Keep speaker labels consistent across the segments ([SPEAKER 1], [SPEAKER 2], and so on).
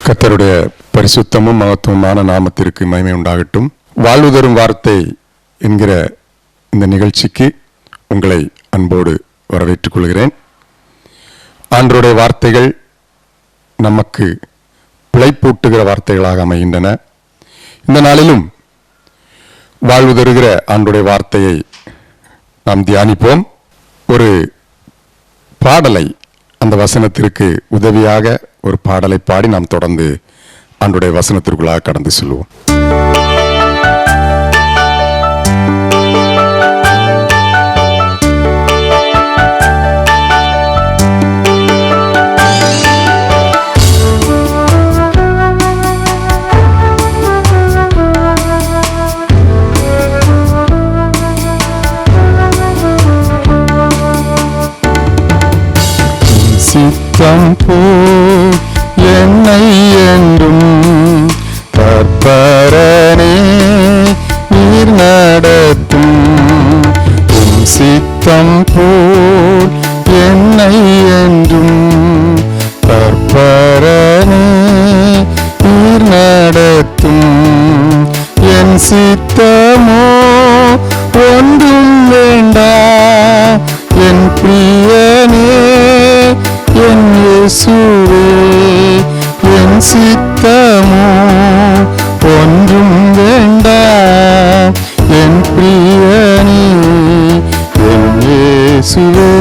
[SPEAKER 1] கர்த்தருடைய பரிசுத்தமும் மகத்துவமான நாமத்திற்கு மகிமை உண்டாகட்டும். வாழ்வு தரும் வார்த்தை என்கிற இந்த நிகழ்ச்சிக்கு உங்களை அன்போடு வரவேற்றுக் கொள்கிறேன். ஆண்டவருடைய வார்த்தைகள் நமக்கு பிழைப்பூட்டுகிற வார்த்தைகளாக அமைகின்றன. இந்த நாளிலும் வாழ்வு தருகிற ஆண்டவருடைய வார்த்தையை நாம் தியானிப்போம். ஒரு பாடலை, அந்த வசனத்திற்கு உதவியாக ஒரு பாடலை பாடி நாம் தொடர்ந்து ஆண்டவருடைய வசனத்திற்குள்ளாக கடந்து செல்வோம். சித்தம் போல் என்னை என்றும் கர்த்தரனே நீர் நடத்தும். சித்தம் போல் என்னை என்றும் கர்த்தரனே நீர் நடத்தும். என் சித்தமோ ஒன்றும் வேண்டாம், என் பிரியனே என் இயேசுவே. என் சித்தமோ ஒன்றும் வேண்டாம், என் பிரியனே என் இயேசுவே.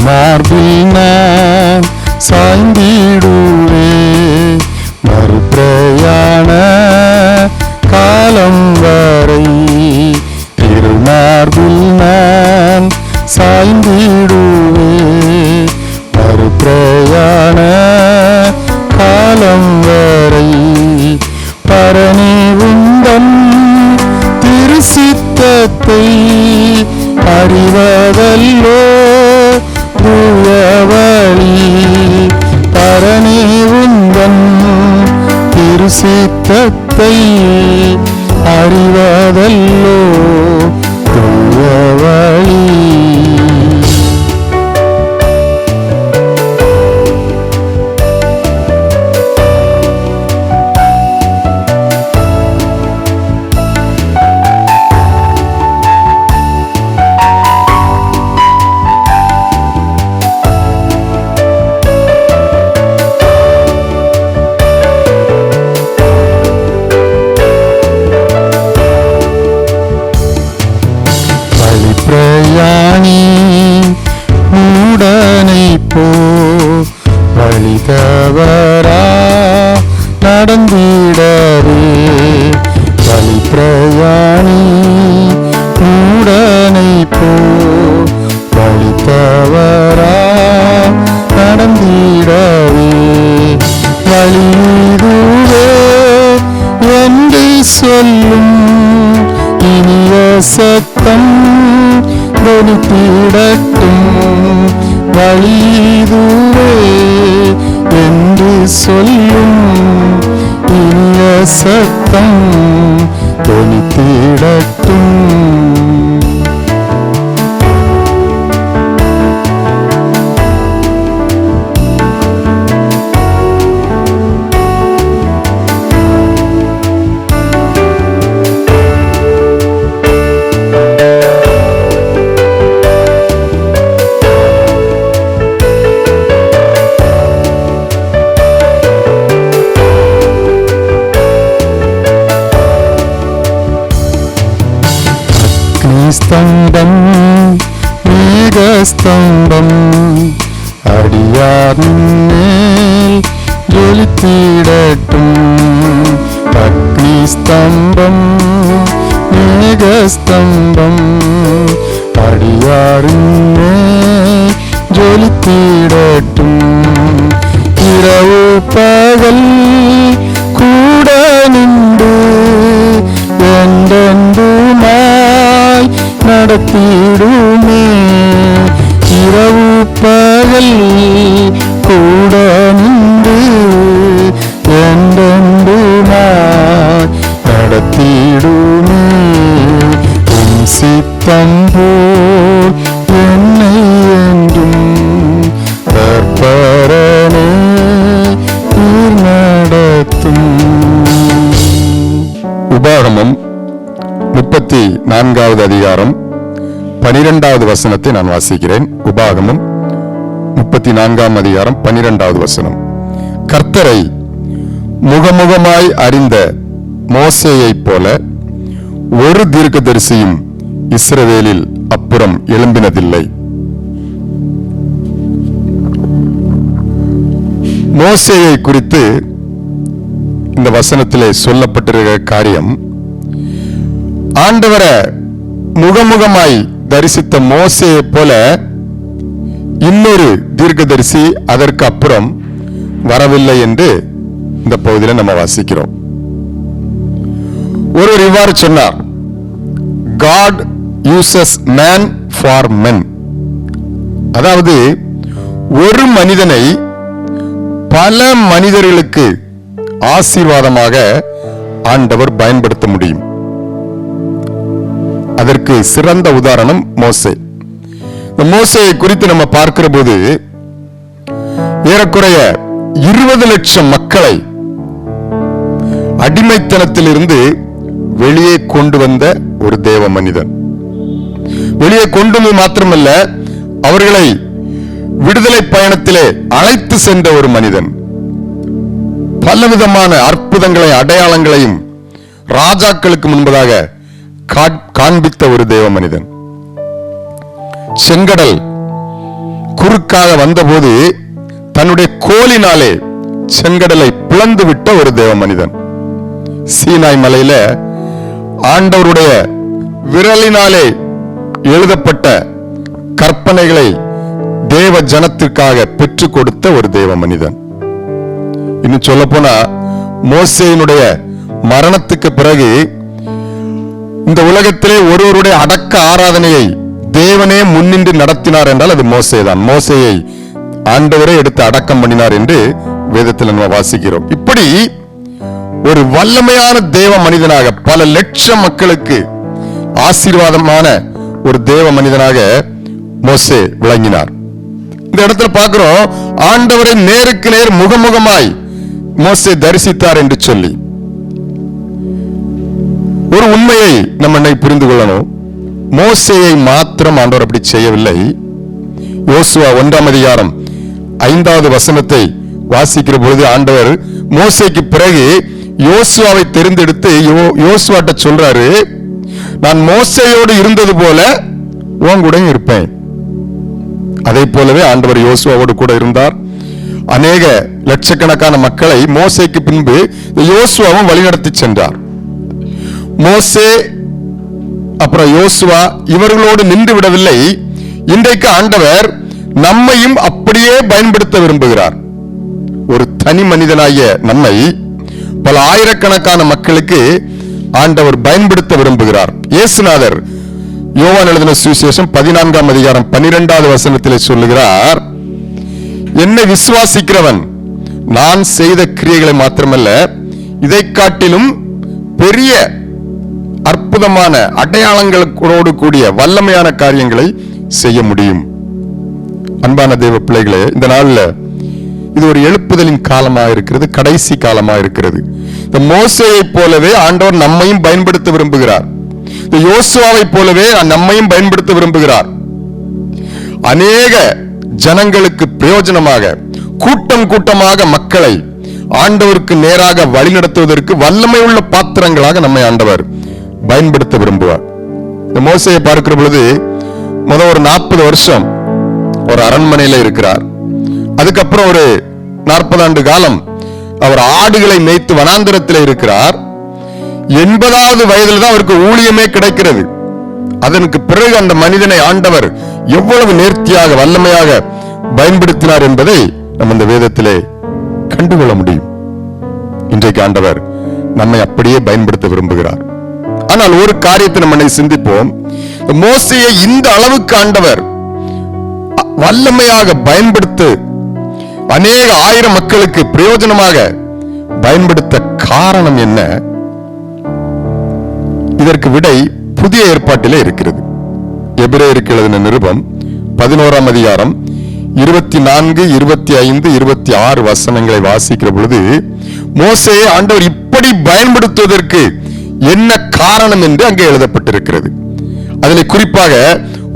[SPEAKER 1] மார்பில் நான் சாய்ந்திடுவே, மறுபிரயாண காலம் வரை. திருமார்பில் நான் சாய்ந்திடுவே, மறுபிரயாண காலம் வரை. பரணி உந்தன் திருசித்தத்தை அறிவதல்லோ வழி. பரணி உந்தன் திருசித்தத்தை அறிவதல்லோ வழி. பிரயாணி மூடனை போ வழி தவறா நடந்திடவே. வழி பிரயாணி மூடனை போ வழி தவறா நடந்திடவே. வழிதுவே என்று சொல்லும் இனிய சத்தம் தொனித்திடட்டும். வழிதுவே என்று சொல்லும் இனிய சத்தம் தொனித்திடட்டும். ஸ்தம்பம் மேகஸ்தம்பம் அடியார் மேல் ஜொலித்திடட்டும். அக்னி ஸ்தம்பம் மேகஸ்தம்பம் அடியார் மேல் ஜொலித்திடட்டும். இரவு பகல் கூட நின்று என்றென்றுமாய் நடத்திடுமே. இரவு பகல் கூட நின்று என்றென்றுமாய் நடத்திடுமே. உன் சித்தம் போல் என்னை என்றும் கர்ப்பரனே நடத்தும். உபாகமம் 34வது அதிகாரம் 12வது வசனத்தை நான் வாசிக்கிறேன். உபாகமம் 34ஆம் அதிகாரம் 12வது வசனம். கர்த்தரை முகமுகமாய் அறிந்த மோசேயைப் போல ஒரு தீர்க்கதரிசியும் இஸ்ரவேலில் அப்புறம் எழும்பினதில்லை. மோசேயை குறித்து இந்த வசனத்திலே சொல்லப்பட்டிருக்கிற காரியம், ஆண்டவரை முகமுகமாய் தரிசித்த மோசேயை போல இன்னொரு தீர்க்கதரிசி அதற்கு அப்புறம் வரவில்லை என்று இந்த பகுதியில் நம்ம வாசிக்கிறோம். ஒருவர் இவ்வாறு சொன்னார், God uses man for men. அதாவது ஒரு மனிதனை பல மனிதர்களுக்கு ஆசீர்வாதமாக ஆண்டவர் பயன்படுத்த முடியும். அதற்கு சிறந்த உதாரணம் மோசே. மோசேயை குறித்து நம்ம பார்க்கிற போது ஏறக்குறைய 20 லட்சம் மக்களை அடிமைத்தனத்திலிருந்து வெளியே கொண்டு வந்த ஒரு தேவ மனிதன். வெளியே கொண்டு வந்து மாத்திரமல்ல, அவர்களை விடுதலை பயணத்திலே அழைத்து சென்ற ஒரு மனிதன். பலவிதமான அற்புதங்களை அடையாளங்களையும் ராஜாக்களுக்கு முன்பதாக காண்பித்த ஒரு தேவ மனிதன். செங்கடல் குறுக்காக வந்தபோது தன்னுடைய கோலினாலே செங்கடலை பிளந்து விட்ட ஒரு தேவ மனிதன். சீனாய் மலையில ஆண்டவருடைய விரலினாலே எழுதப்பட்ட கற்பனைகளை தேவ ஜனத்திற்காக பெற்றுக் கொடுத்த ஒரு தேவ மனிதன். இன்னும் சொல்ல போனா, மோசேயினுடைய மரணத்துக்கு பிறகு இந்த உலகத்திலே ஒருவருடைய அடக்க ஆராதனையை தேவனே முன்னின்று நடத்தினார் என்றால் அது மோசே தான். மோசேயை ஆண்டவரே எடுத்து அடக்கம் பண்ணினார் என்று வேதத்தில் நம்ம வாசிக்கிறோம். இப்படி ஒரு வல்லமையான தேவ மனிதனாக பல லட்சம் மக்களுக்கு ஆசீர்வாதமான ஒரு தேவ மனிதனாக மோசே விளங்கினார். இந்த இடத்துல பார்க்கிறோம், ஆண்டவரை நேருக்கு நேர் முகமுகமாய் மோசே தரிசித்தார் என்று சொல்லி ஒரு உண்மையை நம்ம புரிந்து கொள்ளணும். மோசேயை மாத்திரம் ஆண்டவர் அப்படி செய்யவில்லை. யோசுவா 1ஆம் அதிகாரம் 5வது வசனத்தை வாசிக்கிற பொழுது ஆண்டவர் மோசேக்கு பிறகு யோசுவாவை தெரிந்தெடுத்து யோசுவாட்ட சொல்றாரு, நான் மோசேயோடு இருந்தது போல உன் கூட இருப்பேன். அதே போலவே ஆண்டவர் யோசுவாவோடு கூட இருந்தார். அநேக லட்சக்கணக்கான மக்களை மோசேக்கு பின்பு யோசுவாவும் வழிநடத்தி சென்றார். மோசே அப்புறம் யோசுவா இவர்களோடு நின்று விடவில்லை. இன்றைக்கு ஆண்டவர் நம்மையும் அப்படியே பயன்படுத்த விரும்புகிறார். ஒரு தனி மனிதனாகிய நம்மை பல ஆயிரக்கணக்கான மக்களுக்கு ஆண்டவர் பயன்படுத்த விரும்புகிறார். இயேசுநாதர் யோவான் எழுதின சுவிசேஷம் 14ஆம் அதிகாரம் 12வது வசனத்திலே சொல்லுகிறார், என்னை விசுவாசிக்கிறவன் நான் செய்த கிரியைகளை மாத்திரமல்ல, இதை காட்டிலும் பெரிய அற்புதமான அடையாளங்களோடு கூடிய வல்லமையான காரியங்களை செய்ய முடியும். அன்பான தேவ பிள்ளைகளே, இந்த நாள்ல இது ஒரு எழுப்புதலின் காலமாக இருக்கிறது, கடைசி காலமாக இருக்கிறது. இந்த மோசேயை போலவே ஆண்டவர் நம்மையும் பயன்படுத்த விரும்புகிறார். இந்த யோசுவாவை போலவே நம்மையும் பயன்படுத்த விரும்புகிறார். அநேக ஜனங்களுக்கு பிரயோஜனமாக கூட்டம் கூட்டமாக மக்களை ஆண்டவருக்கு நேராக வழிநடத்துவதற்கு வல்லமை உள்ள பாத்திரங்களாக நம்மை ஆண்டவர் பயன்படுத்த விரும்புவார். இந்த மோசேயை பார்க்கிற பொழுது ஒரு 40 வருஷம் ஒரு அரண்மனையில இருக்கிறார். அதுக்கப்புறம் ஒரு 40 ஆண்டு காலம் அவர் ஆடுகளை மேய்த்து வனாந்தரத்தில் இருக்கிறார். 80வது வயதில் தான் அவருக்கு ஊழியமே கிடைக்கிறது. அதற்கு பிறகு அந்த மனிதனை ஆண்டவர் எவ்வளவு நேர்த்தியாக வல்லமையாக பயன்படுத்தினார் என்பதை நம்ம இந்த வேதத்திலே கண்டுகொள்ள முடியும். இன்றைக்கு ஆண்டவர் நம்மை அப்படியே பயன்படுத்த விரும்புகிறார். ஆனால் ஒரு காரியத்தை நம்ம சிந்திப்போம். மோசேயை இந்த அளவுக்கு ஆண்டவர் வல்லமையாக பயன்படுத்த அநேக ஆயிரம் மக்களுக்கு பிரயோஜனமாக பயன்படுத்த காரணம் என்ன? இதற்கு விடை புதிய ஏற்பாட்டிலே இருக்கிறது. எபிரேயருக்கு எழுதின நிருபம் 11ஆம் அதிகாரம் 24, 25, 26 வசனங்களை வாசிக்கிற பொழுது மோசேயை ஆண்டவர் இப்படி பயன்படுத்துவதற்கு என்ன காரணம் என்று அங்கே எழுதப்பட்டிருக்கிறது. அதில் குறிப்பாக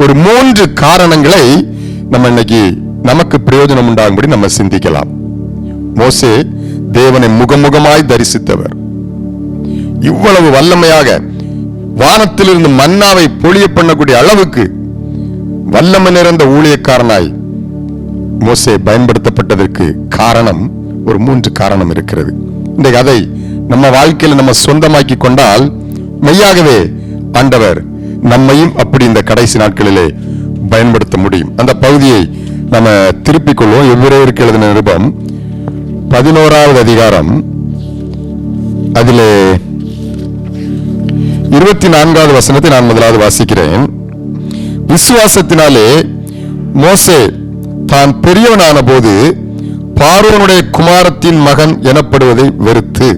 [SPEAKER 1] ஒரு 3 காரணங்களை நம்ம இன்னைக்கு நமக்கு பிரயோஜனம் உண்டாகும்படி நம்ம சிந்திக்கலாம். மோசே தேவனை முகமுகமாய் தரிசித்தவர். இவ்வளவு வல்லமையாக வானத்திலிருந்து மன்னாவை பொழிய பண்ணக்கூடிய அளவுக்கு வல்லமை நிறைந்த ஊழியக்காரனாய் மோசே பயன்படுத்தப்பட்டதற்கு காரணம் ஒரு 3 காரணம் இருக்கிறது. இன்றைக்கு அதை நம்ம வாழ்க்கையில் நம்ம சொந்தமாக்கி கொண்டால் மெய்யாகவே ஆண்டவர் நம்மையும் அப்படி இந்த கடைசி நாட்களிலே பயன்படுத்த முடியும். அந்த பகுதியை நம்ம திருப்பிக் கொள்வோம். எபிரேயருக்கு எழுதின நிருபம் 11ஆவது அதிகாரம் அதிலே 24வது வசனத்தை நான் முதலாவது வாசிக்கிறேன். விசுவாசத்தினாலே மோசே தான் பெரியவனான போது பார்வோனுடைய குமாரத்தின் மகன் எனப்படுவதை வெறுத்து.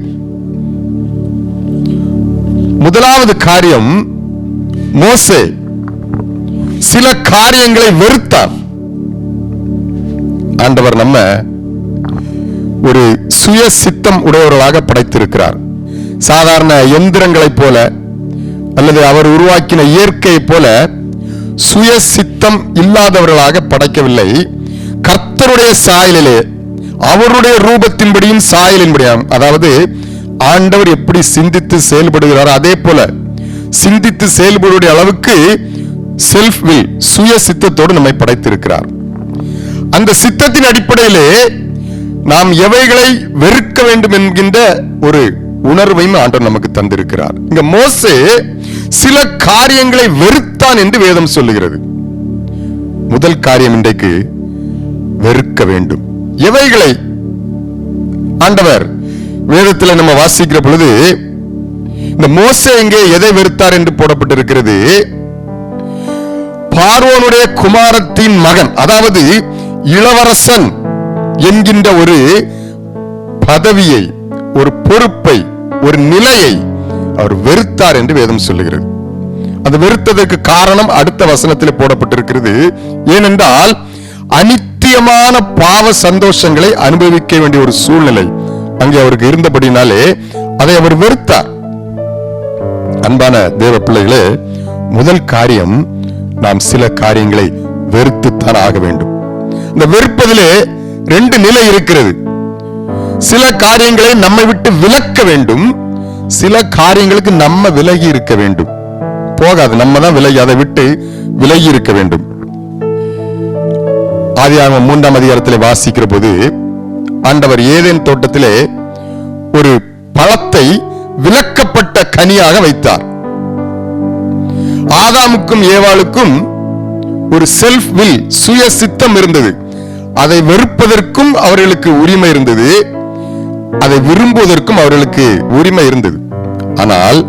[SPEAKER 1] முதலாவது காரியம், மோசே சில காரியங்களை வெறுத்தான். ஆண்டவர் நம்ம ஒரு சுய சித்தம் உடையவர்களாக படைத்திருக்கிறார். சாதாரண எந்திரங்களைப் போல அல்லது அவர் உருவாக்கின இயற்கையை போல சுய சித்தம் இல்லாதவர்களாக படைக்கவில்லை. கர்த்தருடைய சாயலிலே அவருடைய ரூபத்தின்படியும் சாயலின்படியும், அதாவது ஆண்டவர் எப்படி சிந்தித்து செயல்படுகிறார் அதே போல சிந்தித்து செயல்படுடைய அளவுக்கு செல்ஃப் வில் சுய சித்தத்தோடு நம்மை படைத்திருக்கிறார். அந்த சித்தத்தின் அடிப்படையிலே நாம் எவைகளை வெறுக்க வேண்டும் என்கின்ற ஒரு உணர்வையும் ஆண்டவர் நமக்கு தந்திருக்கிறார். இங்க மோசே சில காரியங்களை வெறுத்தான் என்று வேதம் சொல்லுகிறது. முதல் காரியம் இன்றைக்கு வெறுக்க வேண்டும். எவைகளை ஆண்டவர் வேதத்தில் நம்ம வாசிக்கிற பொழுது இந்த மோசே எங்கே எதை வெறுத்தார் என்று போடப்பட்டிருக்கிறது? பார்வோனுடைய குமாரத்தின் மகன், அதாவது இளவரசன் என்கின்ற ஒரு பதவியை, ஒரு பொறுப்பை, ஒரு நிலையை அவர் வெறுத்தார் என்று வேதம் சொல்லுகிறது. அது வெறுத்ததற்கு காரணம் அடுத்த வசனத்தில் போடப்பட்டிருக்கிறது. ஏனென்றால் அநித்தியமான பாவ சந்தோஷங்களை அனுபவிக்க வேண்டிய ஒரு சூழ்நிலை அங்கே அவருக்கு இருந்தபடினாலே அதை அவர் வெறுத்தார். அன்பான தேவ பிள்ளைகளே, முதல் காரியம், நாம் சில காரியங்களை வெறுத்துத்தான் ஆக வேண்டும். இந்த வெறுப்பதிலே 2 நிலை இருக்கிறது. சில காரியங்களை நம்மை விட்டு விலக்க வேண்டும், சில காரியங்களுக்கு நம்ம விலகி இருக்க வேண்டும். போகாது, நம்ம தான் விலகி அதை விட்டு விலகி இருக்க வேண்டும். ஆதியாகமம் 3ஆம் அதிகாரத்திலே வாசிக்கிற போது ஆண்டவர் ஏதேன் தோட்டத்திலே ஒரு பழத்தை விலக்கப்பட்ட கனியாக வைத்தார். ஆதாமுக்கும் ஏவாளுக்கும் ஒரு செல்ஃப் வில் சுய சித்தம் இருந்தது. அதை வெறுப்பதற்கும் அவர்களுக்கு உரிமை இருந்தது, அதை விரும்புவதற்கும் அவர்களுக்கு உரிமை இருந்தது. ஆனால்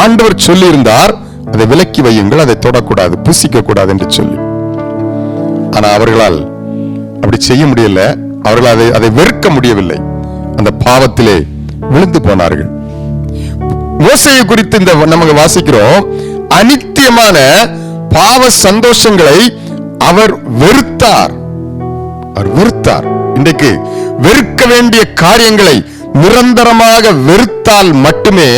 [SPEAKER 1] ஆண்டவர் சொல்லி இருந்தார், அதை விலக்கி வையுங்கள், அதை தொடக்கூடாது, புசிக்க கூடாது என்று சொல்லி. ஆனா அவர்களால் அப்படி செய்ய முடியல. அவர்களால் அதை வெறுக்க முடியவில்லை. அந்த பாவத்திலே விழுந்து போனார்கள். மோசேயை குறித்து இந்த நமக்கு வாசிக்கிறோம், அநித்தியமான பாவ சந்தோஷங்களை அவர் வெறுத்தார். அவர் வெறுத்தார். இன்றைக்கு வெறுக்க வேண்டிய காரியங்களை நிரந்தரமாக வெறுத்தால் மட்டுமே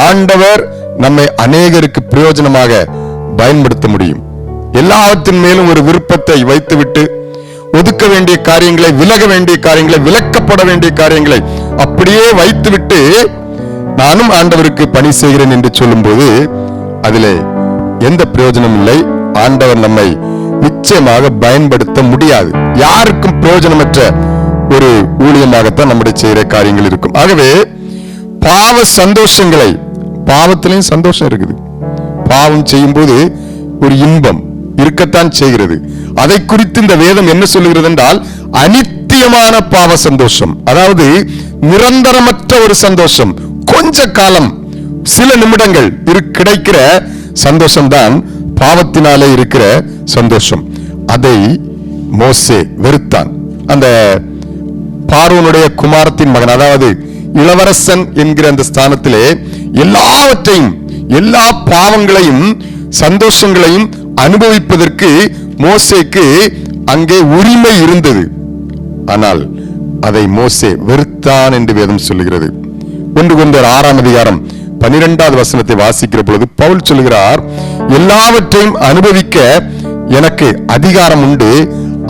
[SPEAKER 1] ஆண்டவர் நம்மை அநேகருக்கு பிரயோஜனமாக பயன்படுத்த முடியும். எல்லாவற்றின் மேலும் ஒரு விருப்பத்தை வைத்துவிட்டு ஒதுக்க வேண்டிய காரியங்களை, விலக வேண்டிய காரியங்களை, விலக்கப்பட வேண்டிய காரியங்களை அப்படியே வைத்துவிட்டு நானும் ஆண்டவருக்கு பணி செய்கிறேன் என்று சொல்லும் போது அதிலே எந்த பிரயோஜனம் இல்லை. ஆண்டவர் நம்மை நிச்சயமாக பயன்படுத்த முடியாது. யாருக்கும் பிரயோஜனமற்ற ஒரு ஊழியமாகத்தான் நம்முடைய செய்கிற காரியங்கள் இருக்கும். ஆகவே பாவ சந்தோஷங்களை, பாவத்திலையும் சந்தோஷம் இருக்குது. பாவம் செய்யும் போது ஒரு இன்பம் இருக்கத்தான் செய்கிறது. அதை குறித்து இந்த வேதம் என்ன சொல்லுகிறது என்றால், அனித்தியமான பாவ சந்தோஷம், அதாவது நிரந்தரமற்ற ஒரு சந்தோஷம், கொஞ்ச காலம் சில நிமிடங்கள் கிடைக்கிற சந்தோஷம்தான் பாவத்தினாலே இருக்கிற சந்தோஷம். அதை மோசே வெறுத்தான். அந்த பார்வோனுடைய குமாரத்தின் மகன், அதாவது இளவரசன் என்கிற அந்த ஸ்தானத்திலே எல்லாவற்றையும், எல்லா பாவங்களையும் சந்தோஷங்களையும் அனுபவிப்பதற்கு மோசேக்கு அங்கே உரிமை இருந்தது. ஆனால் அதை மோசே வெறுத்தான் என்று வேதம் சொல்லுகிறது. 1 கொரிந்தியர் 6ஆம் அதிகாரம் 12வது வசனத்தை வாசிக்கிற பொழுது பவுல் சொல்லுகிறார், எல்லாவற்றையும் அனுபவிக்க எனக்கு அதிகாரம் உண்டு,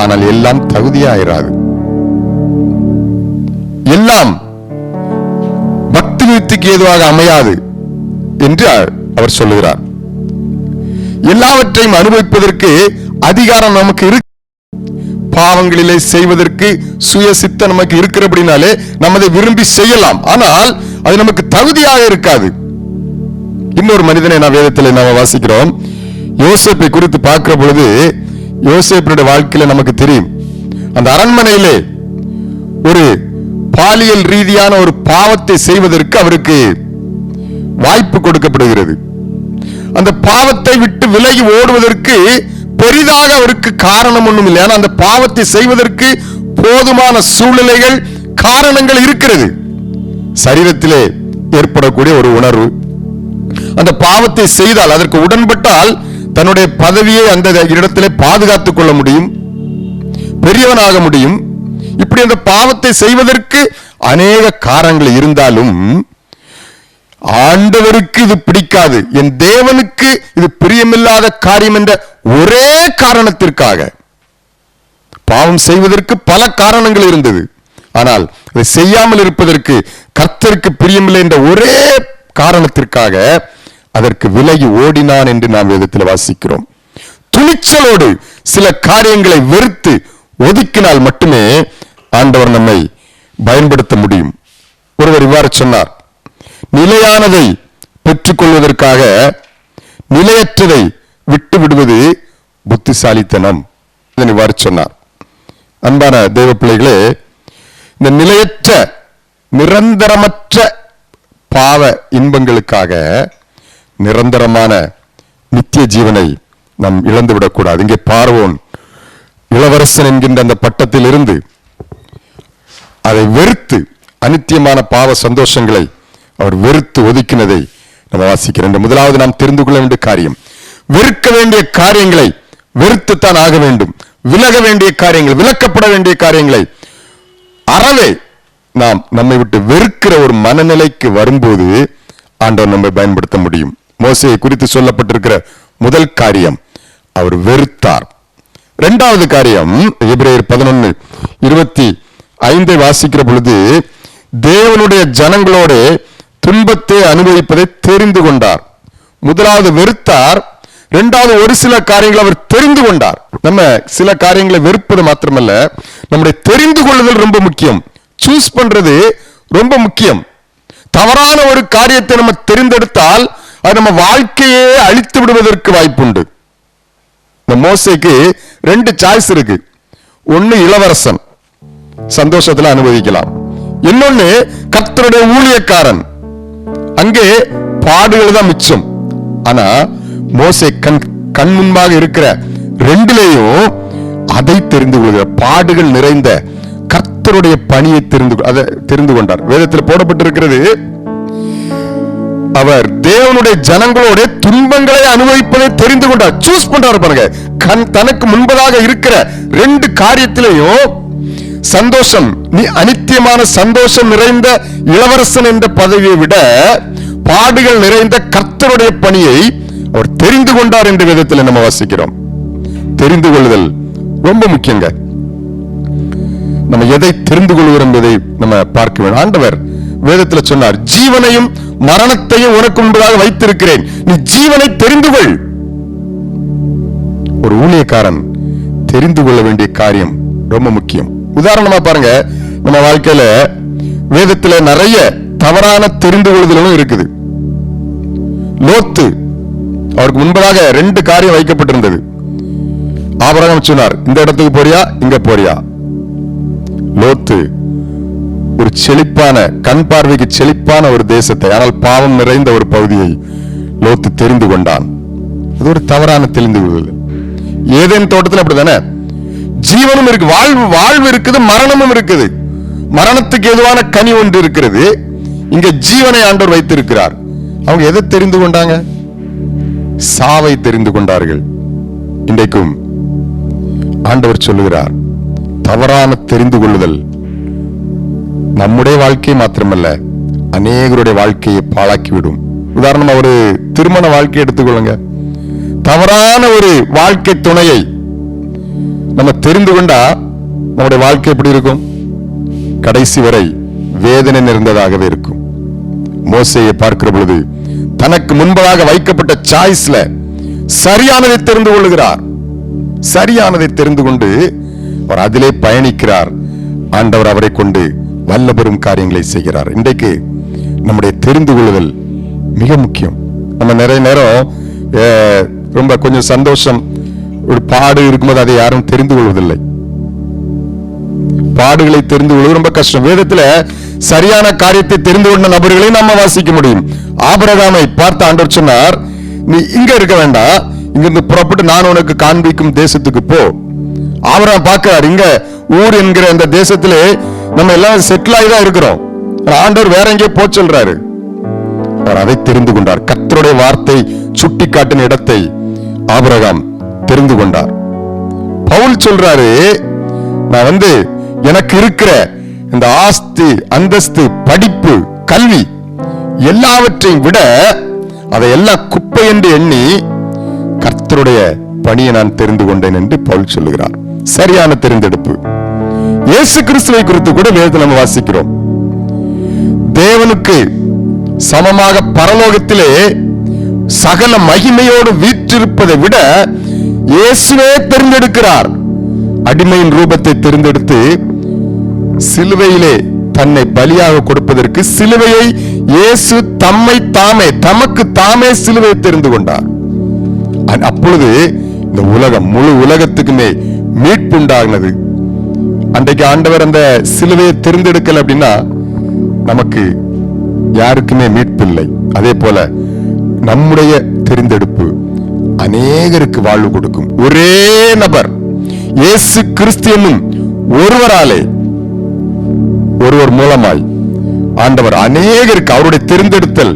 [SPEAKER 1] ஆனால் எல்லாம் தகுதியாயிராது. எல்லாம் பக்தி விருத்திக்கு ஏதுவாக அமையாது என்று அவர் சொல்லுகிறார். எல்லாவற்றையும் அனுபவிப்பதற்கு அதிகாரம் நமக்கு இருக்கு. பாவங்களிலே செய்வதற்கு சுயசித்த நமக்கு இருக்கிறபடினாலே நம்ம அதை விரும்பி செய்யலாம். ஆனால் அது நமக்கு தகுதியாக இருக்காது. இன்னொரு மனிதனை நான் வேதத்தில் நாம வாசிக்கிறோம். யோசேப்பை குறித்து பார்க்கிற பொழுது யோசேப்பினுடைய வாழ்க்கையில நமக்கு தெரியும், அந்த அரண்மனையிலே ஒரு பாலியல் ரீதியான ஒரு பாவத்தை செய்வதற்கு அவருக்கு வாய்ப்பு கொடுக்கப்படுகிறது. அந்த பாவத்தை விட்டு விலகி ஓடுவதற்கு பெரிதாக அவருக்கு காரணம் ஒன்றும் இல்லை. ஆனால் அந்த பாவத்தை செய்வதற்கு போதுமான சூழ்நிலைகள், காரணங்கள் இருக்கிறது. சரீரத்திலே ஏற்படக்கூடிய ஒரு உணர்வு, அந்த பாவத்தை செய்தால், அதற்கு உடன்பட்டால் தன்னுடைய பதவியை அந்த இடத்திலே பாதுகாத்துக் கொள்ள முடியும், பெரியவனாக முடியும். இப்படி அந்த பாவத்தை செய்வதற்கு அநேக காரணங்கள் இருந்தாலும் ஆண்டவருக்கு இது பிடிக்காது, என் தேவனுக்கு இது பிரியமில்லாத காரியம் என்ற ஒரே காரணத்திற்காக, பாவம் செய்வதற்கு பல காரணங்கள் இருந்தது, ஆனால் அதை செய்யாமல் இருப்பதற்கு கர்த்தருக்கு பிரியமில்லை என்ற ஒரே காரணத்திற்காக அதற்கு விலகி ஓடினான் என்று நாம் வேதத்தில் வாசிக்கிறோம். துணிச்சலோடு சில காரியங்களை வெறுத்து ஒதுக்கினால் மட்டுமே ஆண்டவர் நம்மை பயன்படுத்த முடியும். ஒருவர் இவ்வாறு சொன்னார், நிலையானதை பெற்றுக் கொள்வதற்காக நிலையற்றதை விட்டு விடுவது புத்திசாலித்தனம். இவ்வாறு சொன்னார். அன்பான தேவ பிள்ளைகளே, இந்த நிலையற்ற நிரந்தரமற்ற பாவ இன்பங்களுக்காக நிரந்தரமான நித்திய ஜீவனை நாம் இழந்துவிடக்கூடாது. இங்கே பார்வோன் இளவரசன் என்கின்ற அந்த பட்டத்தில் இருந்து அதை வெறுத்து, அனித்தியமான பாவ சந்தோஷங்களை அவர் வெறுத்து ஒதுக்கினதை நம்ம வாசிக்கிறோம். முதலாவது நாம் தெரிந்து கொள்ள வேண்டிய காரியம், வெறுக்க வேண்டிய காரியங்களை வெறுத்துத்தான் ஆக வேண்டும். விலக வேண்டிய காரியங்கள், விலக்கப்பட வேண்டிய காரியங்களை அறவே நாம் நம்மை விட்டு வெறுக்கிற ஒரு மனநிலைக்கு வரும்போது ஆண்டவர் நம்மை பயன்படுத்த முடியும். மோசேயை குறித்து சொல்லப்பட்டிருக்கிற முதல் காரியம், அவர் வெறுத்தார். இரண்டாவது காரியம், எபிரேயர் 11:25 வாசிக்கிற பொழுது, தேவனுடைய ஜனங்களோட துன்பத்தை அனுபவிப்பதை தெரிந்து கொண்டார். முதலாவது வெறுத்தார், இரண்டாவது ஒரு சில காரியங்களை அவர் தெரிந்து கொண்டார். நம்ம சில காரியங்களை வெறுப்பது மாத்திரமல்ல, நம்முடைய தெரிந்து கொள்ளுதல் ரொம்ப முக்கியம். சூஸ் பண்றது ரொம்ப முக்கியம். தவறான ஒரு காரியத்தை நம்ம தெரிந்தெடுத்தால் அது நம்ம வாழ்க்கையே அழித்து விடுவதற்கு வாய்ப்புண்டு. இந்த மோசேக்கு 2 சாய்ஸ் இருக்கு. ஒன்னு இளவரசன், சந்தோஷத்துல அனுபவிக்கலாம். இன்னொன்னு கர்த்தருடைய ஊழியக்காரன், அங்கே பாடுகள் தான் மிச்சம். ஆனா மோசே கண் முன்பாக இருக்கிற 2லேயும் அதை தெரிந்து கொள்கிற, பாடுகள் நிறைந்த கர்த்தருடைய பணியை தெரிந்து கொண்டார். வேதத்தில் போடப்பட்டிருக்கிறது, அவர் தேவனுடைய ஜனங்களோட துன்பங்களை அனுபவிப்பதை தெரிந்து கொண்டார். சூஸ் பண்றாரு பாருங்க. தனக்கு முன்பதாக இருக்கிற 2 காரியத்திலேயும் சந்தோஷம், அனித்தியமான சந்தோஷம் நிறைந்த இளவரசன் என்ற பதவியை விட பாடுகள் நிறைந்த கர்த்தருடைய பணியை அவர் தெரிந்து கொண்டார் என்ற விதத்தில் நம்ம வாசிக்கிறோம். தெரிந்து கொள்ளுதல் ரொம்ப முக்கியங்க. நம்ம எதை தெரிந்து கொள்கிறோம் என்பதை நம்ம பார்க்க வேண்டும். ஆண்டவர் வேதத்தில் சொன்னார், ஜீவனையும் மரணத்தையும் உனக்கு முன்பதாக வைத்திருக்கிறேன், நீ ஜீவனை தெரிந்து கொள். ஒரு ஊழியக்காரன் தெரிந்து கொள்ள வேண்டிய காரியம் ரொம்ப முக்கியம். உதாரணமா பாருங்க, நம்ம வாழ்க்கையில வேதத்துல நிறைய தவறான தெரிந்து கொள்ளுதலும் இருக்குது. லோத்து, அவருக்கு முன்பதாக 2 காரியம் வைக்கப்பட்டிருந்தது. ஆபிரகாம் சொன்னார், இந்த இடத்துக்கு போறியா, இங்க போறியா. லோத்து ஒரு செழிப்பான, கண் பார்வைக்கு செழிப்பான ஒரு தேசத்தை, ஆனால் பாவம் நிறைந்த ஒரு பகுதியை லோத்து தெரிந்து கொண்டான். அது ஒரு தவறான தெரிந்து கொள்ளுதல். ஏதேன் தோட்டத்தில் அப்படித்தானே, ஜீவனும் இருக்கு, வாழ்வு இருக்குது, மரணமும் இருக்குது. மரணத்துக்கு எதுவான கனி ஒன்று இருக்கிறது, இங்க ஜீவனை ஆண்டவர் வைத்திருக்கிறார். அவங்க எதை தெரிந்து கொண்டாங்க? சாவை தெரிந்து கொண்டார்கள். இன்றைக்கும் ஆண்டவர் சொல்லுகிறார், தவறான தெரிந்து கொள்ளுதல் நம்முடைய வாழ்க்கையை மாத்திரமல்ல, அநேகருடைய வாழ்க்கையை பாழாக்கிவிடும். உதாரணமா ஒரு திருமண வாழ்க்கையை எடுத்துக்கொள்ளுங்க. தவறான ஒரு வாழ்க்கை துணையை நம்ம தெரிந்து கொண்டா நம்முடைய வாழ்க்கை எப்படி இருக்கும்? கடைசி வரை வேதனை நிறைந்ததாகவே இருக்கும். மோசேயை பார்க்கிற பொழுது தனக்கு முன்பதாக வைக்கப்பட்ட சாய்ஸ்ல சரியானதை தெரிந்து கொள்ளுகிறார். சரியானதை தெரிந்து கொண்டு அவர் அதிலே பயணிக்கிறார். ஆண்டவர் அவரை கொண்டு வல்ல பெரும் காரியங்களை செய்கிறார். இன்றைக்கு நம்முடைய தெரிந்து கொள்ளுதல் மிக முக்கியம். நம்ம நிறைய நேரம் ரொம்ப கொஞ்சம் சந்தோஷம், ஒரு பாடு இருக்கும்போது அதை யாரும் தெரிந்து கொள்வதில்லை. பாடுகளை தெரிந்து கொள்வது ரொம்ப கஷ்டம். வேதத்துல சரியான காரியத்தை தெரிந்து கொண்ட நபர்களை நாம வாசிக்க முடியும். ஆபிரகாமை பார்த்து ஆண்டவர் சொன்னார், நீ இங்க இருக்க வேண்டாம், இங்கிருந்து புறப்பட்டு நான் உனக்கு காண்பிக்கும் தேசத்துக்கு போ. ஆபிரகாம் பார்க்கிறார், இங்க ஊர் என்கிற அந்த தேசத்திலே நம்ம எல்லாம் செட்டில் ஆகி தான் இருக்கிறோம். ஆண்டவர் வேற எங்கேயோ போ சொல்றாரு. அவர் அதை தெரிந்து கொண்டார். கர்த்தருடைய வார்த்தை சுட்டி காட்டின இடத்தை ஆபிரகாம் தெரிந்து கொண்டார். பவுல் சொல்றாரு, நான் எனக்கு இருக்கிற இந்த ஆஸ்தி, அந்தஸ்து, படிப்பு, கல்வி எல்லாவற்றையும் விட அதையெல்லாம் குப்பை என்று எண்ணி கர்த்தருடைய பணியை நான் தெரிந்து கொண்டேன் என்று பவுல் சொல்லுகிறார். சரியான தெரிந்தெடுப்பு. இயேசு கிறிஸ்துவை குறித்து கூட வேதத்தில் நம்ம வாசிக்கிறோம். தேவனுக்கு சமமாக பரலோகத்திலே சகல மகிமையோடு வீற்றிருப்பதை விட இயேசுவே தெரிந்தெடுக்கிறார். அடிமையின் ரூபத்தை தெரிந்தெடுத்து சிலுவையிலே தன்னை பலியாக கொடுப்பதற்கு சிலுவையை இயேசு தமக்கு தாமே சிலுவையை தெரிந்து கொண்டார். அப்பொழுது இந்த உலகம், முழு உலகத்துக்குமே மீட்பு உண்டாகினது. அன்றைக்கு ஆண்டவர் அந்த சிலுவையை தெரிந்தெடுக்கல அப்படின்னா நமக்கு யாருக்குமே மீட்பு இல்லை. அதே போல நம்முடைய தெரிந்தெடுப்பு அநேகருக்கு வாழ்வு கொடுக்கும். ஒரே நபர் இயேசு கிறிஸ்து என்னும் ஒருவராலே, ஒருவர் மூலமாய் ஆண்டவர் அநேகருக்கு அவருடைய தெரிந்தெடுத்தல்,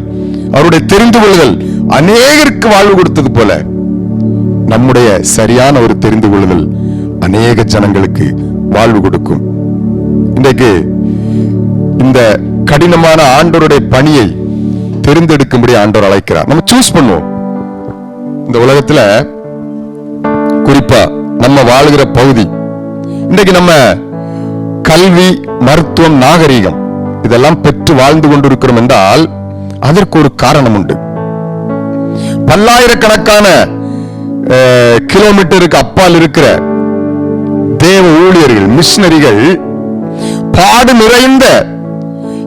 [SPEAKER 1] அவருடைய தெரிந்து கொள்ளுதல் அநேகருக்கு வாழ்வு கொடுத்தது போல நம்முடைய சரியான ஒரு தெரிந்து கொள்ளுதல் அநேக ஜனங்களுக்கு வாழ்வு கொடுக்கும். இன்றைக்கு இந்த கடினமான ஆண்டவருடைய பணியை தெரிந்தெடுக்கும்படி ஆண்டவர் அழைக்கிறார். நம்ம சூஸ் பண்ணுவோம். இந்த உலகத்துல குறிப்பா நம்ம வாழுகிற பகுதி, இன்றைக்கு நம்ம கல்வி, மருத்துவம், நாகரீகம் இதெல்லாம் பெற்று வாழ்ந்து கொண்டிருக்கிறோம் என்றால் அதற்கு ஒரு காரணம் உண்டு. பல்லாயிரக்கணக்கான கிலோமீட்டருக்கு அப்பால் இருக்கிற தேவ ஊழியர்கள், மிஷனரிகள் பாடு நிறைந்த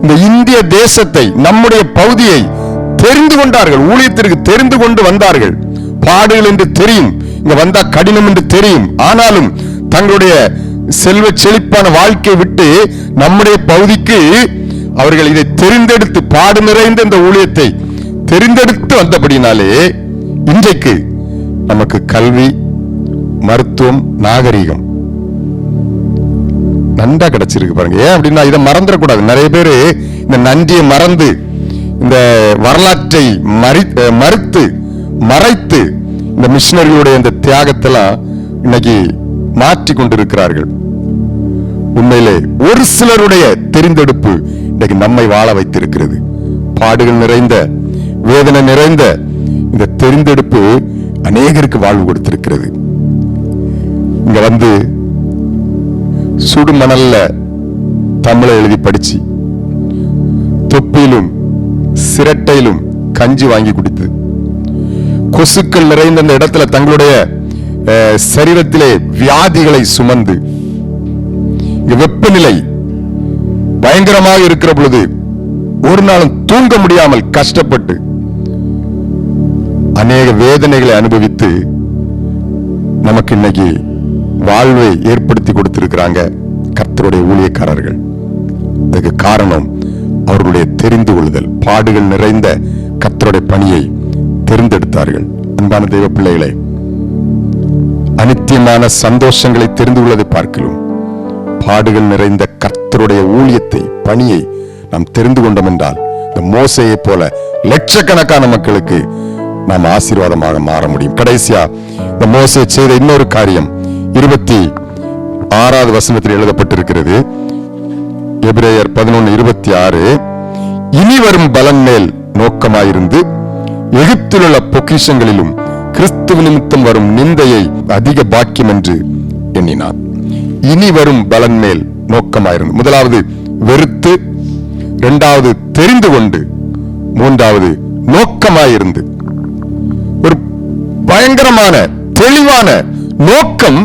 [SPEAKER 1] இந்த இந்திய தேசத்தை, நம்முடைய பகுதியை தெரிந்து கொண்டார்கள். ஊழியத்திற்கு தெரிந்து கொண்டு வந்தார்கள். பாடுகள் என்று தெரியும், இங்க வந்தா கடினம் என்று தெரியும். ஆனாலும் தங்களுடைய செல்வ செழிப்பான வாழ்க்கையை விட்டு நம்முடைய பகுதிக்கு அவர்கள் இதை தெரிந்தெடுத்து, பாடு நிறைந்த இந்த ஊழியத்தை தெரிந்தெடுத்து வந்தபடினாலே இன்றைக்கு நமக்கு கல்வி, மருத்துவம், நாகரீகம் நன்றா கிடைச்சிருக்கு பாருங்க. ஏன் அப்படின்னா இதை மறந்துடக்கூடாது. நிறைய பேரு இந்த நன்றியை மறந்து, இந்த வரலாற்றை மறைத்து இந்த மிஷனரிகளுடைய இந்த தியாகத்தெல்லாம் இன்னைக்கு மாற்றி கொண்டிருக்கிறார்கள். உண்மையிலே ஒரு சிலருடைய தெரிந்தெடுப்பு இன்னைக்கு நம்மை வாழ வைத்திருக்கிறது. பாடுகள் நிறைந்த, வேதனை நிறைந்த இந்த தெரிந்தெடுப்பு அநேகருக்கு வாழ்வு கொடுத்திருக்கிறது. இங்க சுடுமணல்ல தமிழை எழுதி படிச்சு, தொப்பியிலும் சிரட்டையிலும் கஞ்சி வாங்கி குடித்து, கொசுக்கள் நிறைந்த அந்த இடத்துல தங்களுடைய சரீரத்திலே வியாதிகளை சுமந்து, வெப்பநிலை பயங்கரமாக இருக்கிற பொழுது ஒரு நாளும் தூங்க முடியாமல் கஷ்டப்பட்டு அநேக வேதனைகளை அனுபவித்து நமக்கு இன்னைக்கு வாழ்வை ஏற்படுத்தி கொடுத்திருக்கிறாங்க கர்த்தருடைய ஊழியக்காரர்கள். அதுக்கு காரணம் அவர்களுடைய தெரிந்து கொள்ளுதல். பாடுகள் நிறைந்த கர்த்தருடைய பணியை தெரிந்தெடுத்தார்கள். அன்பான தெய்வ பிள்ளைகளே, அனித்தியமான சந்தோஷங்களை தெரிந்து கொள்வதை பார்க்கலாம், பாடுகள் நிறைந்த கர்த்தருடைய ஊழியத்தை, பணியை நாம் தெரிந்து கொண்டோம் என்றால் இந்த மோசேயை போல லட்சக்கணக்கான மக்களுக்கு நாம் ஆசீர்வாதமாக மாற முடியும். கடைசியா இந்த மோசே செய்த இன்னொரு காரியம் 26வது வசனத்தில் எழுதப்பட்டிருக்கிறது. எபிரேயர் 11:26, இனி வரும் பலன் மேல் நோக்கமாயிருந்து எகிப்தில் உள்ள பொக்கிஷங்களிலும் கிறிஸ்துவ நிமித்தம் வரும் நிந்தையை அதிக பாக்கியம் என்று எண்ணினான். இனி வரும் பலன் மேல் நோக்கமாயிருந்து, முதலாவது வெறுத்து, இரண்டாவது தெரிந்து கொண்டு, மூன்றாவது நோக்கமாயிருந்து. ஒரு பயங்கரமான தெளிவான நோக்கம்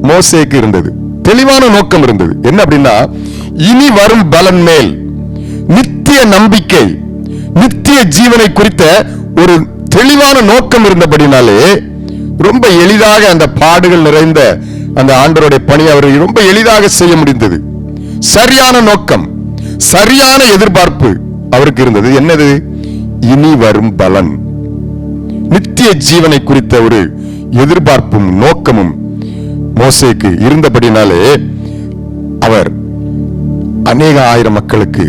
[SPEAKER 1] மோசேக்கு இருந்தது. தெளிவான நோக்கம் இருந்தது. என்ன அப்படின்னா, இனி வரும் பலன் மேல் நித்திய நம்பிக்கை, நித்திய ஜீவனை குறித்த ஒரு தெளிவான நோக்கம் இருந்தபடினாலே ரொம்ப எளிதாக அந்த பாடுகள் நிறைந்த அந்த ஆண்டவருடைய பணி அவர்கள் ரொம்ப எளிதாக செய்ய முடிந்தது. சரியான நோக்கம், சரியான எதிர்பார்ப்பு அவருக்கு இருந்தது. என்னது? இனி வரும் பலன், நித்திய ஜீவனை குறித்த ஒரு எதிர்பார்ப்பும் நோக்கமும் மோசேக்கு இருந்தபடினாலே அவர் அநேக ஆயிரம் மக்களுக்கு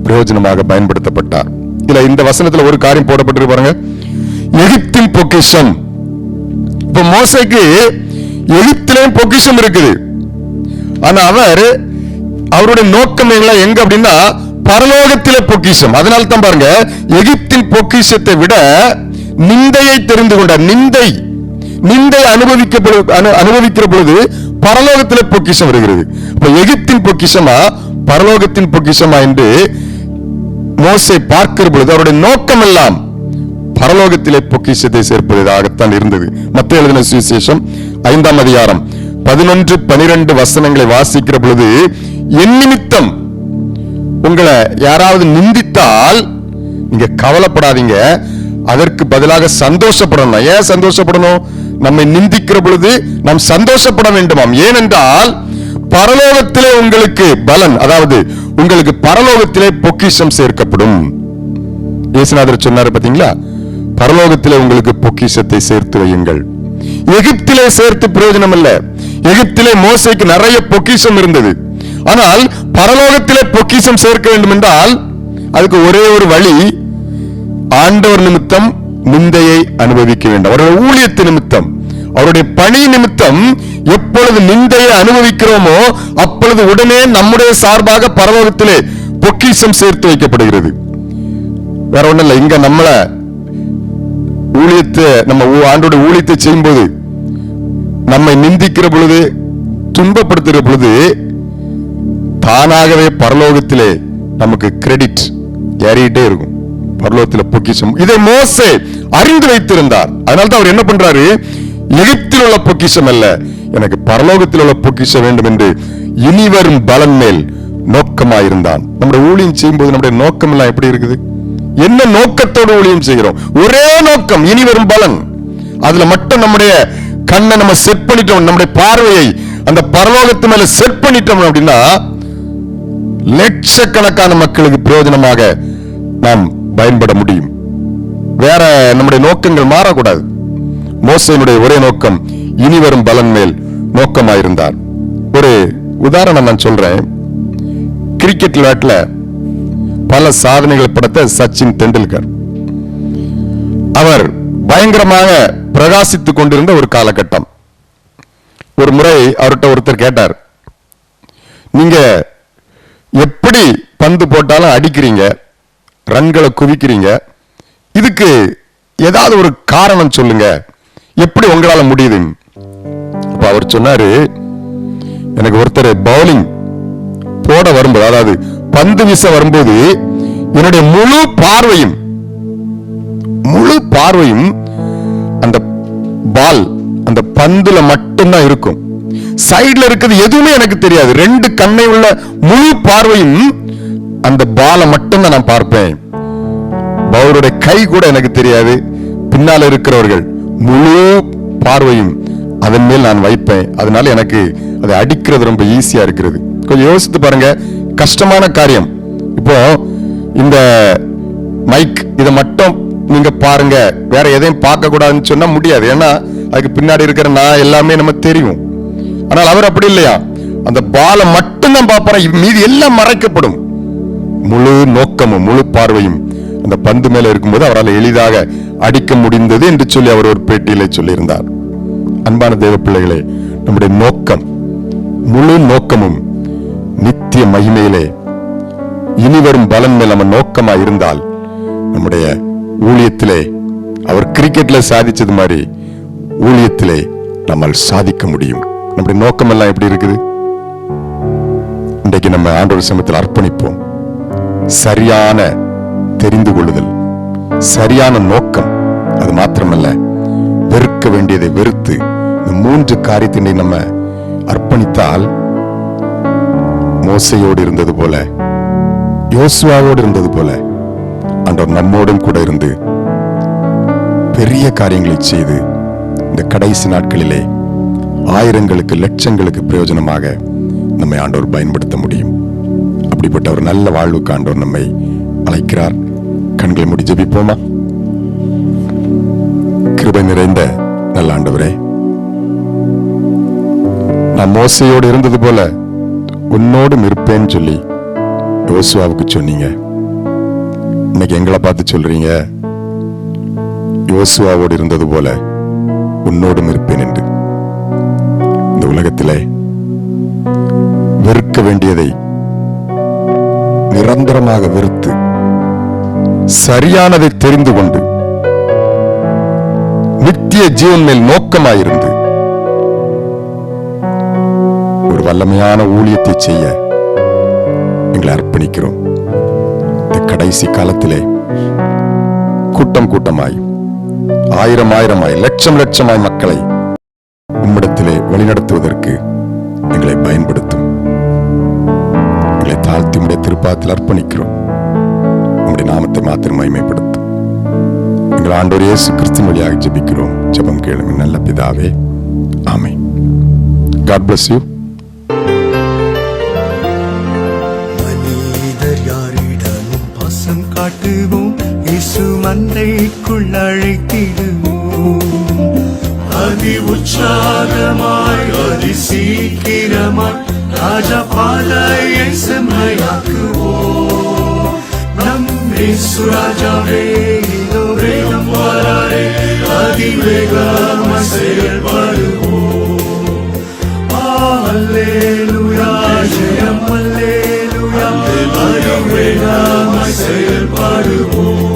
[SPEAKER 1] பிரயோஜனமாக பயன்படுத்தப்பட்டார். இதுல இந்த வசனத்துல ஒரு காரியம் போடப்பட்டிருக்கு பாருங்க, எகிப்தின் பொக்கிஷம். இப்ப மோசேக்கு எகிப்திலும் பொக்கிஷம் இருக்குது. ஆனா அவருடைய நோக்கம் எங்க அப்படின்னா பரலோகத்திலே பொக்கிஷம். அதனால தான் பாருங்க, எகிப்தின் பொக்கிஷத்தை விட நிந்தையை தெரிந்து கொண்டார். நிந்தை அனுபவிக்கிற பொழுது பரலோகத்திலே பொக்கிஷம் வருகிறது. இப்ப எகிப்தின் பொக்கிஷமா பரலோகத்தின் பொக்கிஷமா என்று மோசே பார்க்கிற பொழுது அவருடைய நோக்கம் எல்லாம் பரலோகத்திலே பொக்கிஷத்தை சேர்ப்பதாகத்தான் இருந்தது. மத்தேயு எழுதின சுவிசேஷம் 5ஆம் அதிகாரம் 11-12 வசனங்களை வாசிக்கிற பொழுது, என் நிமித்தம் உங்களை யாராவது நிந்தித்தால் நீங்க கவலைப்படாதீங்க, அதற்கு பதிலாக சந்தோஷப்படணும். ஏன் சந்தோஷப்படணும்? நம்மை நிந்திக்கிற பொழுது நாம் சந்தோஷப்பட வேண்டுமாம். ஏனென்றால் பரலோகத்திலே உங்களுக்கு பலன், அதாவது உங்களுக்கு பரலோகத்திலே பொக்கிஷம் சேர்க்கப்படும். இயேசுநாதர் சொன்னாரு பாத்தீங்களா, பரலோகத்திலே உங்களுக்கு பொக்கிஷத்தை சேர்த்து வையுங்கள். எகிப்திலே சேர்த்து பிரயோஜனம் இல்ல. எகிப்திலே மோசேக்கு நிறைய பொக்கிஷம் இருந்தது. ஆனால் பரலோகத்திலே பொக்கிஷம் சேர்க்க வேண்டும் என்றால் அதுக்கு ஒரே ஒரு வழி, ஆண்டவர் நிமித்தம் நிந்தையை அனுபவிக்க வேண்டும். அவருடைய ஊழியத்து நிமித்தம், அவருடைய பணி நிமித்தம் எப்பொழுது நிந்தையை அனுபவிக்கிறோமோ அப்பொழுது உடனே நம்முடைய சார்பாக பரலோகத்திலே பொக்கிஷம் சேர்த்து வைக்கப்படுகிறது. வேற ஒண்ணும் இல்லை. இங்க நம்மள ஊழியத்தை, நம்ம ஆண்டோட ஊழியத்தை செய்யும் போது, நம்மை நிந்திக்கிற பொழுது, துன்பப்படுத்துகிற பொழுது தானாகவே பரலோகத்திலே நமக்கு கிரெடிட் ஏறிட்டே இருக்கும். பரலோகத்தில் பொக்கிஷம். இதை மோசே அறிந்து வைத்திருந்தார். அதனால்தான் அவர் என்ன பண்றாரு, எகிப்தில் உள்ள பொக்கிஷம் அல்ல, எனக்கு பரலோகத்தில் உள்ள பொக்கிஷம் வேண்டும் என்று இனி வரும் பலன் மேல் நோக்கமாயிருந்தான். நம்முடைய ஊழியம் செய்யும் போது நம்முடைய நோக்கம் எல்லாம் எப்படி இருக்குது? என்ன நோக்கத்தோடு ஊழியம் செய்கிறோம்? ஒரே நோக்கம், இனி வரும் பலன். அதுல மட்டும் நம்முடைய கண்ணை நம்ம செட் பண்ணிட்டோம், நம்முடைய பார்வையை அந்த பரலோகத்து மேல செட் பண்ணிட்டோம் அப்படின்னா லட்சக்கணக்கான மக்களுக்கு பிரயோஜனமாக நாம் பயன்பட முடியும். வேற நம்முடைய நோக்கங்கள் மாறக்கூடாது. மோசேனுடைய ஒரே நோக்கம் இனி வரும் பலன் மேல் நோக்கமாயிருந்தார். ஒரு உதாரணம் நான் சொல்றேன். கிரிக்கெட் விளையாட்டுல பல சாதனைகள் படைத்த சச்சின் தெண்டுல்கர், அவர் பயங்கரமாக பிரகாசித்துக் கொண்டிருந்த ஒரு காலகட்டம். ஒரு முறை அவர்கிட்ட ஒருத்தர் கேட்டார், நீங்க எப்படி பந்து போட்டாலும் அடிக்கிறீங்க, ரன்களை குவிக்கிறீங்க, இதுக்கு ஏதாவது ஒரு காரணம் சொல்லுங்க, எப்படி உங்களால முடியுது? அப்ப அவர் சொன்னாரு, எனக்கு ஒருத்தர் பவுலிங் போட வரும்போது, அதாவது பந்து வீச வரும்போது என்னுடைய முழு பார்வையும் அந்த பால், அந்த பந்துல மட்டும்தான் இருக்கும். சைடுல இருக்கிறது எதுவுமே எனக்கு தெரியாது. 2 கண்ணை உள்ள முழு பார்வையும் அந்த பாலை மட்டும்தான் நான் பார்ப்பேன். பவுலுடைய கை கூட எனக்கு தெரியாது. பின்னால இருக்கிறவர்கள் முழு பார்வையும் அதன் மேல் நான் வைப்பேன். அதனால எனக்கு அதை அடிக்கிறது ரொம்ப ஈஸியா இருக்கிறது. கொஞ்சம் யோசித்து பாருங்க, கஷ்டமான காரியம். இப்போ இந்த மைக் இதை மட்டும் நீங்க பாருங்க, வேற எதையும் பார்க்க கூடாதுன்னு சொன்னா முடியாது. ஏன்னா அதுக்கு பின்னாடி இருக்கிற நான் எல்லாமே நம்ம தெரியும். ஆனால் அவர் அப்படி இல்லையா, அந்த பாலை மட்டும்தான் பார்ப்பாரு, மீதி எல்லாம் மறைக்கப்படும். முழு நோக்கமும் முழு பார்வையும் அந்த பந்து மேல இருக்கும்போது அவரால் எளிதாக அடிக்க முடிந்தது என்று சொல்லி அவர் ஒரு பேட்டியிலே சொல்லியிருந்தார். அன்பான தேவ பிள்ளைகளே, நம்முடைய நோக்கம், முழு நோக்கமும் நித்திய மகிமையிலே இனிவரும் பலன் மேல் நம்ம நோக்கமா இருந்தால் நம்முடைய ஊழியத்திலே அவர் கிரிக்கெட்ல சாதிச்சது மாதிரி ஊழியத்திலே நம்மால் சாதிக்க முடியும். நம்முடைய நோக்கம் எல்லாம் எப்படி இருக்குது? இன்றைக்கு நம்ம ஆண்டவர் சமூகத்தில் அர்ப்பணிப்போம். சரியான தெரிந்து கொள்ளுதல், சரியான நோக்கம், அது மாத்திரமல்ல வெறுக்க வேண்டியதை வெறுத்து, இந்த 3 காரியத்தினை நம்ம அர்ப்பணித்தால் மோசையோடு இருந்தது போல, யோசுவாவோடு இருந்தது போல ஆண்டவர் நம்மோடும் கூட இருந்து பெரிய காரியங்களை செய்து இந்த கடைசி நாட்களிலே ஆயிரங்களுக்கு லட்சங்களுக்கு பிரயோஜனமாக நம்மை ஆண்டவர் பயன்படுத்த முடியும். அப்படிப்பட்ட ஒரு நல்ல வாழ்வுக்கு ஆண்டவர் நம்மை அழைக்கிறார். கண்களை மூடி ஜெபிப்போமா? கிருபை நிறைந்த நல்ல ஆண்டவரே, நான் மோசையோடு இருந்தது போல உன்னோடும் இருப்பேன்னு சொல்லி யோசுவாவுக்கு சொன்னீங்க. இன்னைக்கு எங்களை பார்த்து சொல்றீங்க, யோசுவாவோடு இருந்தது போல உன்னோடும் இருப்பேன் என்று. இந்த உலகத்திலே வெறுக்க வேண்டியதை நிரந்தரமாக வெறுத்து சரியானதை தெரிந்து கொண்டு நித்திய ஜீவன் மேல் நோக்கமாயிருந்து ஒரு வல்லமையான ஊழியத்தை செய்ய எங்களை அர்ப்பணிக்கிறோம். இந்த கடைசி காலத்திலே கூட்டம் கூட்டமாய், ஆயிரம் ஆயிரமாய், லட்சம் லட்சமாய் மக்களை உம்மிடத்திலே வழிநடத்துவதற்கு எங்களை பயன்படுத்தும். எங்களை தாழ்த்தி உம்முடைய திருப்பாதத்தில் அர்ப்பணிக்கிறோம். உம்முடைய நாமத்தை மாத்திரம் மகிமைப்படுத்தும். எங்கள் ஆண்டவர் இயேசு கிறிஸ்து வழியாக ஜெபிக்கிறோம். ஜெபம் கேளுங்க நல்ல பிதாவே, ஆமென். God bless you.
[SPEAKER 2] மனிதர் யாரிடமும் பாசம் காட்டுவோம், இயேசு மந்தைக்குள் அழைத்திடுவோம். அதி உற்சாகமாய் அதி சீக்கிரமாய் ராஜா பாதையை செம்மையாக்குவோம். நம் இயேசு ராஜாவே இதோ வேகம் வராரே, அதிவேகமாய் செயல்படுவோம். அல்லேலூயா ஜெயம், அல்லேலூயா அதிவேகமாய் செயல்படுவோம்.